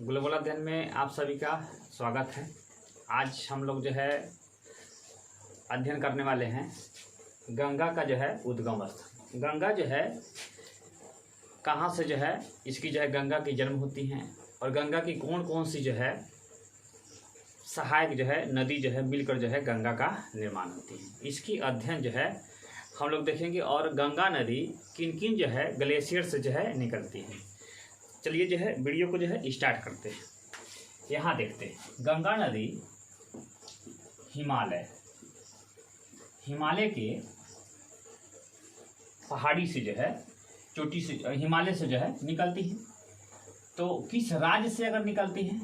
Global अध्ययन में आप सभी का स्वागत है। आज हम लोग जो है अध्ययन करने वाले हैं गंगा का जो है उद्गम स्थल। गंगा जो है कहाँ से जो है इसकी जो है गंगा की जन्म होती हैं और गंगा की कौन कौन सी जो है सहायक जो है नदी जो है मिलकर जो है गंगा का निर्माण होती है। इसकी अध्ययन जो है हम लोग देखेंगे और गंगा नदी किन किन जो है ग्लेशियर से जो है निकलती है। चलिए जो है वीडियो को जो है स्टार्ट करते हैं। यहाँ देखते हैं गंगा नदी हिमालय के पहाड़ी से जो है चोटी से हिमालय से जो है निकलती है। तो किस राज्य से अगर निकलती है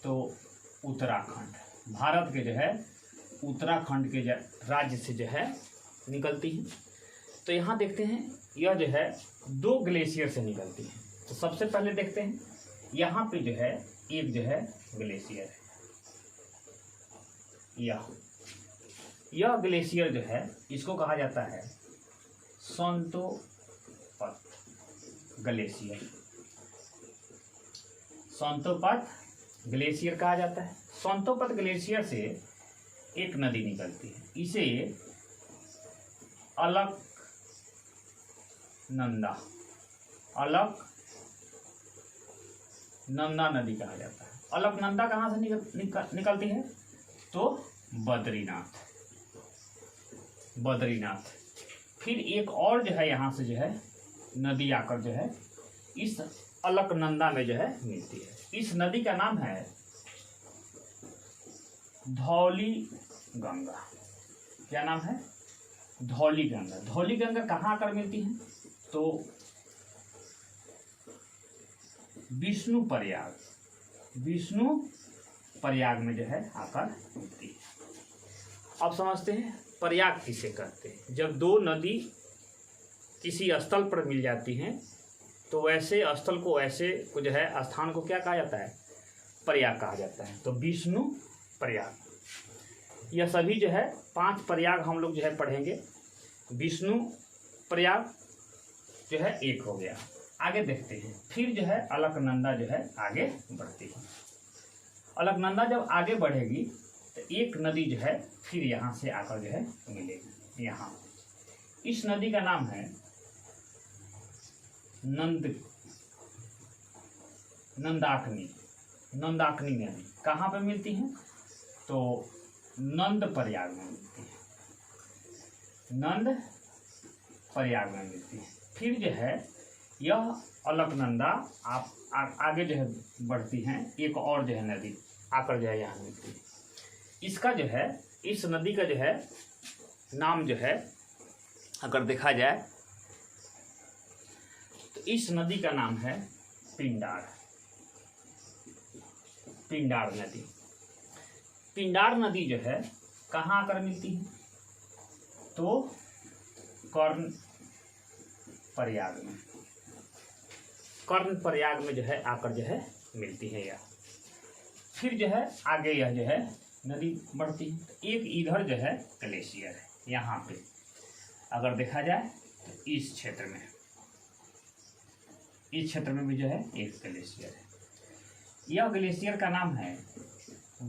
तो उत्तराखंड, भारत के जो है उत्तराखंड के राज्य से जो है निकलती है। तो यहाँ देखते हैं यह जो है दो ग्लेशियर से निकलती है। तो सबसे पहले देखते हैं यहाँ पे जो है एक जो है ग्लेशियर है। यह ग्लेशियर जो है इसको कहा जाता है संतोपत ग्लेशियर। संतोपत ग्लेशियर कहा जाता है। संतोपत ग्लेशियर से एक नदी निकलती है, इसे अलकनंदा नदी कहा जाता है। अलकनंदा कहाँ से निकलती है तो बद्रीनाथ। फिर एक और जो है यहाँ से जो है नदी आकर जो है इस अलकनंदा में जो है मिलती है। इस नदी का नाम है धौली गंगा। क्या नाम है? धौली गंगा। धौली गंगा कहाँ आकर मिलती है तो विष्णु प्रयाग में जो है आकर मिलती है। अब समझते हैं प्रयाग किसे कहते हैं। जब दो नदी किसी स्थल पर मिल जाती हैं तो वैसे स्थल को जो है स्थान को क्या कहा जाता है? प्रयाग कहा जाता है। तो विष्णु प्रयाग, यह सभी जो है 5 प्रयाग हम लोग जो है पढ़ेंगे। विष्णु प्रयाग जो है एक हो गया। आगे देखते हैं फिर जो है अलकनंदा जो है आगे बढ़ती है। अलकनंदा जब आगे बढ़ेगी तो एक नदी जो है फिर यहाँ से आकर जो है मिलेगी। यहाँ इस नदी का नाम है नंदाकिनी नदी। कहाँ पे मिलती है तो नंद प्रयाग में मिलती है। फिर जो है यह अलकनंदा आप आगे जो है बढ़ती हैं, एक और जो है नदी आकर जो है यहाँ मिलती है। इसका जो है इस नदी का जो है नाम जो है अगर देखा जाए तो इस नदी का नाम है पिंडार नदी। पिंडार नदी जो है कहाँ आकर मिलती है तो कर्ण प्रयाग में जो है आकर जो है मिलती है यह। फिर जो है आगे यह जो है नदी बढ़ती है। एक इधर जो है ग्लेशियर है। यहाँ पे अगर देखा जाए तो इस क्षेत्र में भी जो है एक ग्लेशियर है। यह ग्लेशियर का नाम है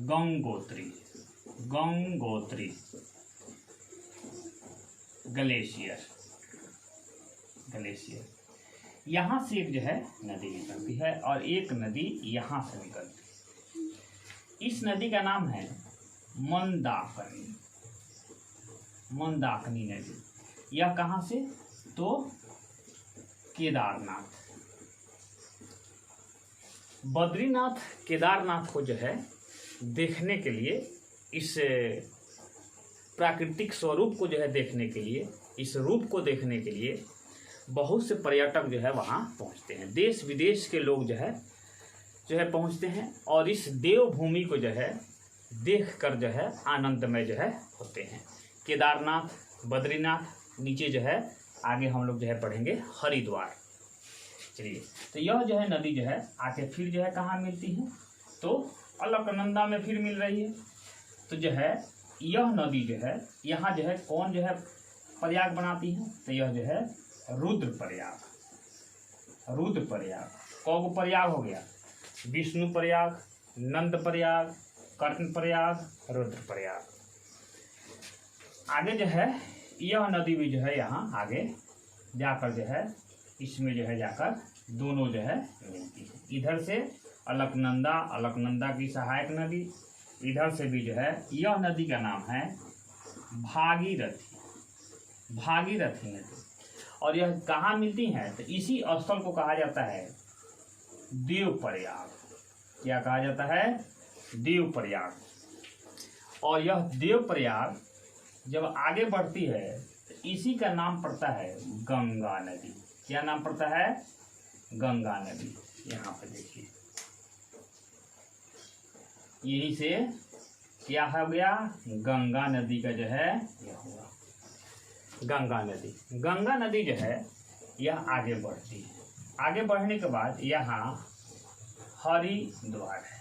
गंगोत्री ग्लेशियर। यहाँ से एक जो है नदी निकलती है और एक नदी यहाँ से निकलती है। इस नदी का नाम है मंदाकिनी नदी। यह कहाँ से तो केदारनाथ, बद्रीनाथ केदारनाथ को जो है देखने के लिए, इस प्राकृतिक स्वरूप को जो है देखने के लिए, इस रूप को देखने के लिए बहुत से पर्यटक जो है वहाँ पहुँचते हैं। देश विदेश के लोग जो है पहुँचते हैं और इस देवभूमि को जो है देखकर जो है आनंदमय जो है होते हैं। केदारनाथ, बद्रीनाथ, नीचे जो है आगे हम लोग जो है पढ़ेंगे हरिद्वार। चलिए, तो यह जो है नदी जो है आके फिर जो है कहाँ मिलती है तो अलकनंदा में फिर मिल रही है। तो जो है यह नदी जो है यहाँ जो है कौन जो है प्रयाग बनाती है तो यह जो है रुद्र प्रयाग। कौन प्रयाग हो गया विष्णुप्रयाग, नंदप्रयाग, कर्णप्रयाग, रुद्रप्रयाग। आगे जो है यह नदी भी जो है यहाँ आगे जाकर जो है इसमें जो है जाकर दोनों जो है मिलती है। इधर से अलकनंदा की सहायक नदी, इधर से भी जो है यह नदी का नाम है भागीरथी नदी। और यह कहाँ मिलती हैं? तो इसी स्थल को कहा जाता है देवप्रयाग। क्या कहा जाता है? देवप्रयाग। और यह देवप्रयाग जब आगे बढ़ती है तो इसी का नाम पड़ता है गंगा नदी। क्या नाम पड़ता है? गंगा नदी। यहाँ पे देखिए, यही से क्या हो गया? गंगा नदी का जो है यह हुआ गंगा नदी। गंगा नदी जो है यह आगे बढ़ती है। आगे बढ़ने के बाद यहाँ हरिद्वार है।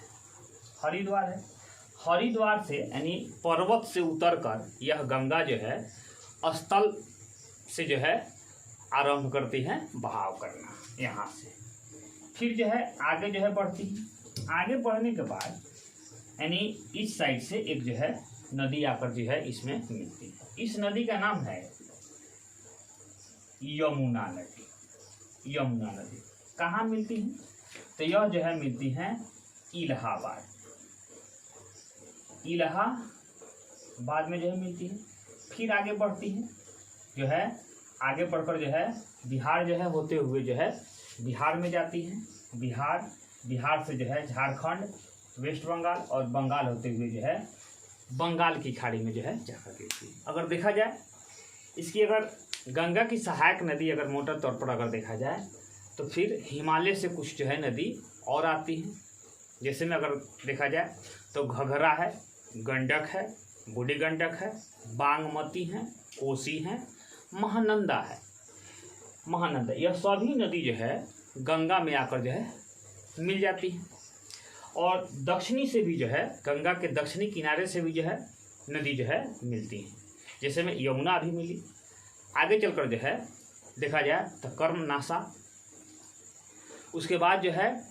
हरिद्वार से यानी पर्वत से उतरकर यह गंगा जो है स्थल से जो है आरंभ करती है बहाव करना यहाँ से। फिर जो है आगे जो है बढ़ती है। आगे बढ़ने के बाद यानी इस साइड से एक जो है नदी आकर जो है इसमें मिलती है। इस नदी का नाम है यमुना नदी। यमुना नदी कहाँ मिलती है? तो यह जो है मिलती है इलाहाबाद में जो है मिलती है। फिर आगे बढ़ती है जो है, आगे बढ़कर जो है बिहार जो है होते हुए जो है बिहार में जाती है। बिहार से जो है झारखंड, वेस्ट बंगाल और बंगाल होते हुए जो है बंगाल की खाड़ी में जो है जाकर गिरती है। अगर देखा जाए इसकी, अगर गंगा की सहायक नदी अगर मोटे तौर पर अगर देखा जाए तो फिर हिमालय से कुछ जो है नदी और आती हैं। जैसे में अगर देखा जाए तो घघरा है, गंडक है, बूढ़ी गंडक है, बागमती है, कोसी है, महानंदा है। यह सभी नदी जो है गंगा में आकर जो है मिल जाती है। और दक्षिणी से भी जो है गंगा के दक्षिणी किनारे से भी जो है नदी जो है मिलती है। जैसे में यमुना अभी मिली। आगे चलकर जो है देखा जाए तो कर्मनाशा, उसके बाद जो है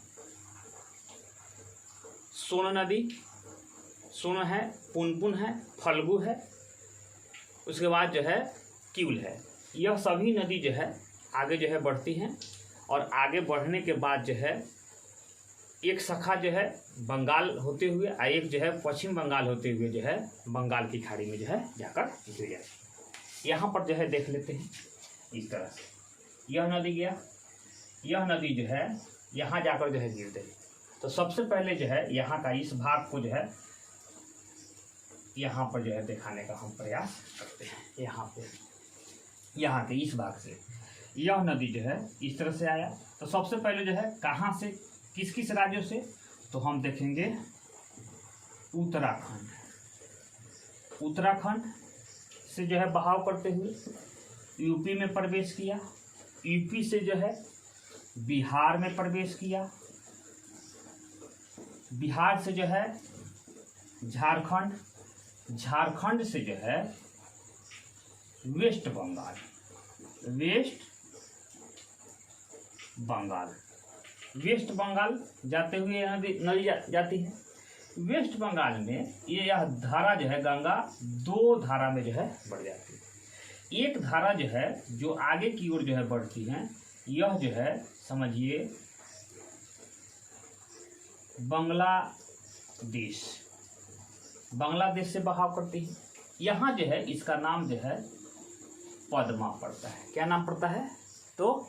सोन नदी, सोन है, पुनपुन है, फल्गु है, उसके बाद जो है क्यूल है। यह सभी नदी जो है आगे जो है बढ़ती हैं। और आगे बढ़ने के बाद जो है एक शाखा जो है बंगाल होते हुए और एक जो है पश्चिम बंगाल होते हुए जो है बंगाल की खाड़ी में जो है जाकर गिर जाती है। यहाँ पर जो है देख लेते हैं इस तरह से यह नदी गया, यह नदी जो है यहाँ जाकर जो है गिर गई। तो सबसे पहले जो है यहाँ का इस भाग को जो है यहाँ पर जो है दिखाने का हम प्रयास करते हैं। यहाँ के इस भाग से यह नदी जो है इस तरह से आया। तो सबसे पहले जो है कहाँ से, किस किस राज्यों से, तो हम देखेंगे उत्तराखंड से जो है बहाव करते हुए यूपी में प्रवेश किया। यूपी से जो है बिहार में प्रवेश किया। बिहार से जो है झारखंड से जो है वेस्ट बंगाल जाते हुए नदी जाती है। वेस्ट बंगाल में यह धारा जो है गंगा दो धारा में जो है बढ़ जाती है। एक धारा जो है जो आगे की ओर जो है बढ़ती है, यह जो है समझिए बांग्लादेश से बहाव करती है। यहाँ जो है इसका नाम जो है पद्मा पड़ता है। क्या नाम पड़ता है? तो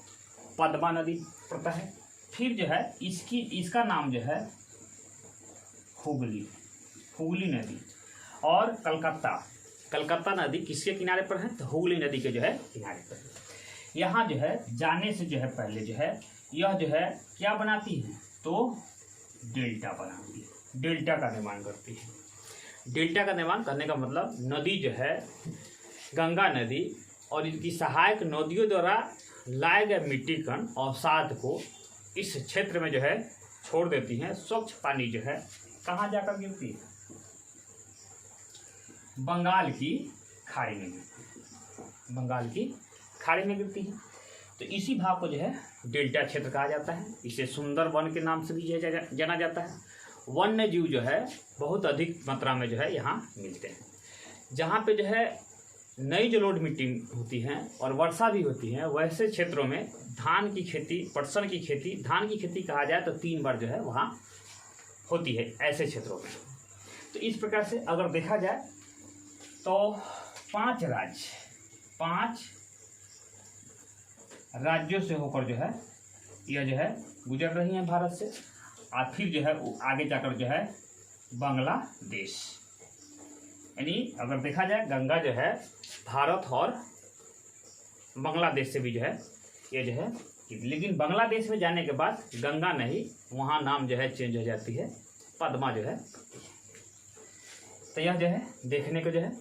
पद्मा नदी पड़ता है। फिर जो है इसका नाम जो है हुगली नदी। और कलकत्ता नदी किसके किनारे पर है? तो हुगली नदी के जो है किनारे पर है। यहाँ जो है जाने से जो है पहले जो है यह जो है क्या बनाती है? तो डेल्टा बनाती है, डेल्टा का निर्माण करती है। डेल्टा का निर्माण करने का मतलब नदी जो है गंगा नदी और इनकी सहायक नदियों द्वारा लाए गए मिट्टी कण अवसाद को इस क्षेत्र में जो है छोड़ देती हैं। स्वच्छ पानी जो है कहाँ जाकर गिरती है? बंगाल की खाड़ी में गिरती है। तो इसी भाग को जो है डेल्टा क्षेत्र कहा जाता है। इसे सुंदर वन के नाम से भी जाना जाता है। वन्य जीव जो है बहुत अधिक मात्रा में जो है यहाँ मिलते हैं। जहाँ पे जो है नई जलोढ़ मिट्टी होती है और वर्षा भी होती है, वैसे क्षेत्रों में धान की खेती, पटसन की खेती, धान की खेती कहा जाए तो 3 बार जो है वहाँ होती है ऐसे क्षेत्रों में। तो इस प्रकार से अगर देखा जाए तो 5 राज्यों से होकर जो है यह जो है गुजर रही हैं भारत से, और फिर जो है आगे जाकर जो है बांग्लादेश, यानी अगर देखा जाए गंगा जो है भारत और बांग्लादेश से भी जो है ये जो है, लेकिन बांग्लादेश में जाने के बाद गंगा नहीं, वहाँ नाम जो है चेंज हो जाती है, पद्मा जो है। तो यह जो है देखने को जो है।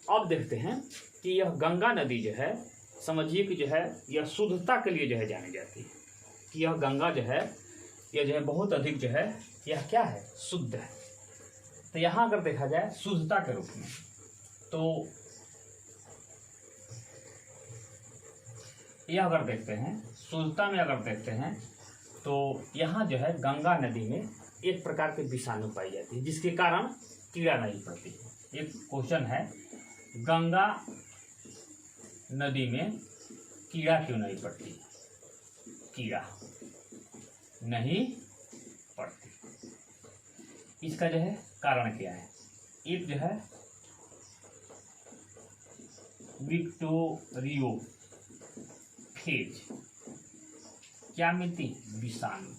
अब देखते हैं कि यह गंगा नदी जो है, समझिए कि जो है यह शुद्धता के लिए जो है जानी जाती है, कि यह गंगा जो है यह जो है बहुत अधिक जो है यह क्या है, शुद्ध है। तो यहाँ अगर देखा जाए शुद्धता के रूप में, तो यह अगर देखते हैं शुद्धता में, अगर देखते हैं तो यहाँ जो है गंगा नदी में एक प्रकार के विषाणु पाई जाती है जिसके कारण कीड़ा नहीं पड़ती। एक क्वेश्चन है, गंगा नदी में कीड़ा क्यों नहीं पड़ती? कीड़ा नहीं पड़ती, इसका जो है कारण क्या है? एक जो है विक्टोरियो फेज क्या मिलती? विषाणु।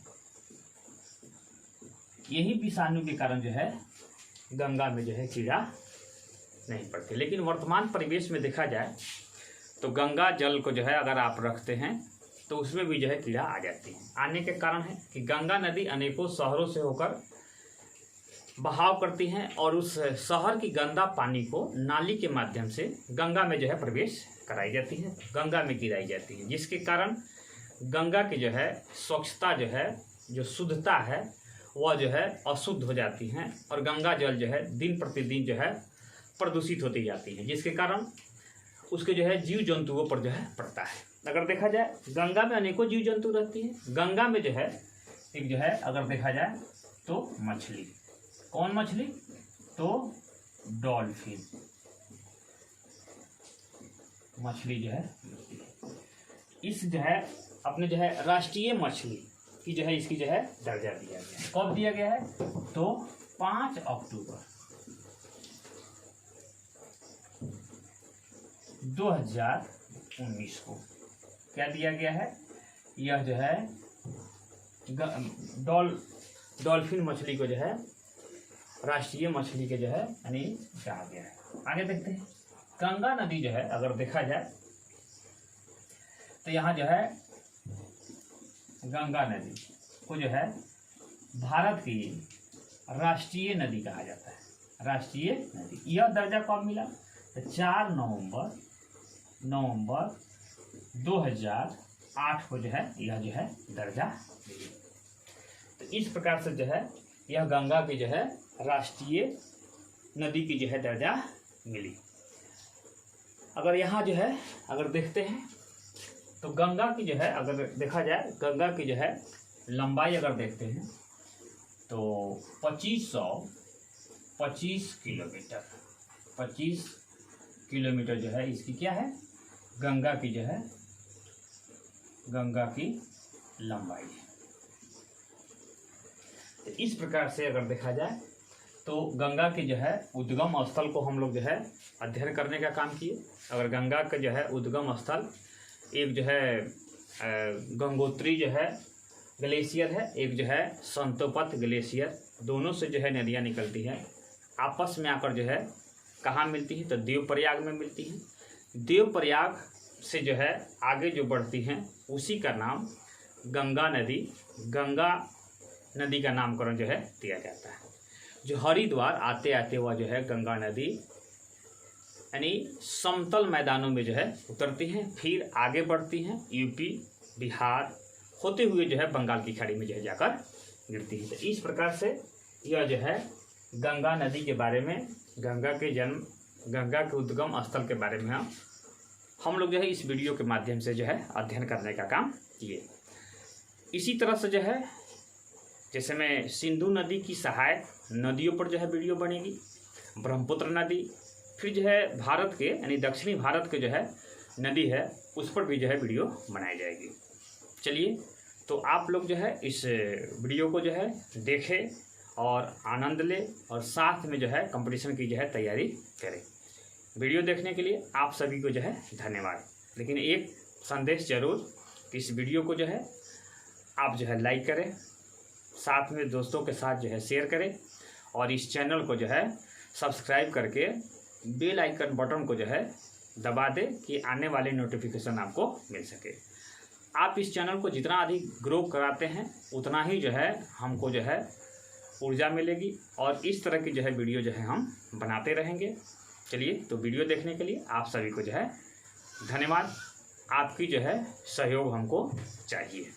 यही विषाणु के कारण जो है गंगा में जो है कीड़ा नहीं पड़ते। लेकिन वर्तमान परिवेश में देखा जाए तो गंगा जल को जो है अगर आप रखते हैं तो उसमें भी जो है कीड़ा आ जाती है। आने के कारण है कि गंगा नदी अनेकों शहरों से होकर बहाव करती हैं और उस शहर की गंदा पानी को नाली के माध्यम से गंगा में जो है प्रवेश कराई जाती है, गंगा में गिराई जाती है, जिसके कारण गंगा की जो है स्वच्छता जो है, जो शुद्धता है वह जो है अशुद्ध हो जाती हैं और गंगा जल जो है दिन प्रतिदिन जो है प्रदूषित होती जाती है, जिसके कारण उसके जो है जीव जंतुओं पर जो है पड़ता है। अगर देखा जाए गंगा में अनेकों जीव जंतु रहती हैं। गंगा में जो है एक जो है अगर देखा जाए तो मछली, कौन मछली? तो डॉल्फिन मछली जो है, इस जो है अपने जो है राष्ट्रीय मछली की जो है इसकी जो है दर्जा दिया गया है। कब दिया गया है? तो 5 अक्टूबर 2019 को क्या दिया गया है? यह जो है डॉल्फिन मछली को जो है राष्ट्रीय मछली के जो है यानी कहा गया है। आगे देखते हैं गंगा नदी जो है अगर देखा जाए तो यहाँ जो है गंगा नदी को जो है भारत की राष्ट्रीय नदी कहा जाता है। राष्ट्रीय नदी यह दर्जा कब मिला? तो 4 नवंबर 2008 को जो है यह जो है दर्जा मिली। तो इस प्रकार से जो है यह गंगा की जो है राष्ट्रीय नदी की जो है दर्जा मिली। अगर यहाँ जो है अगर देखते हैं तो गंगा की जो है अगर देखा जाए गंगा की जो है लंबाई अगर देखते हैं तो 2525 किलोमीटर जो है इसकी क्या है? गंगा की जो है गंगा की लंबाई है। तो इस प्रकार से अगर देखा जाए तो गंगा की जो है उद्गम स्थल को हम लोग जो है अध्ययन करने का काम किए। अगर गंगा का जो है उद्गम स्थल एक जो है गंगोत्री जो है ग्लेशियर है, एक जो है संतोपत ग्लेशियर, दोनों से जो है नदियाँ निकलती हैं, आपस में आकर जो है कहाँ मिलती है? तो देवप्रयाग में मिलती हैं। देवप्रयाग से जो है आगे जो बढ़ती हैं उसी का नाम गंगा नदी का नामकरण जो है दिया जाता है। जो हरिद्वार आते आते वह जो है गंगा नदी यानी समतल मैदानों में जो है उतरती हैं, फिर आगे बढ़ती हैं, यूपी बिहार होते हुए जो है बंगाल की खाड़ी में जो है जाकर गिरती है। तो इस प्रकार से यह जो है गंगा नदी के बारे में, गंगा के जन्म, गंगा के उद्गम स्थल के बारे में हम हम लोग जो है इस वीडियो के माध्यम से जो है अध्ययन करने का काम किए। इसी तरह से जो है जैसे मैं सिंधु नदी की सहायक नदियों पर जो है वीडियो बनेगी, ब्रह्मपुत्र नदी, फिर जो है भारत के यानी दक्षिणी भारत के जो है नदी है उस पर भी जो है वीडियो बनाई जाएगी। चलिए, तो आप लोग जो है इस वीडियो को जो है देखें और आनंद लें और साथ में जो है कंपटीशन की जो है तैयारी करें। वीडियो देखने के लिए आप सभी को जो है धन्यवाद। लेकिन एक संदेश जरूर कि इस वीडियो को जो है आप जो है लाइक करें, साथ में दोस्तों के साथ जो है शेयर करें और इस चैनल को जो है सब्सक्राइब करके बेल आइकन बटन को जो है दबा दें कि आने वाले नोटिफिकेशन आपको मिल सके। आप इस चैनल को जितना अधिक ग्रो कराते हैं उतना ही जो है हमको जो है ऊर्जा मिलेगी और इस तरह की जो है वीडियो जो है हम बनाते रहेंगे। चलिए, तो वीडियो देखने के लिए आप सभी को जो है धन्यवाद। आपकी जो है सहयोग हमको चाहिए।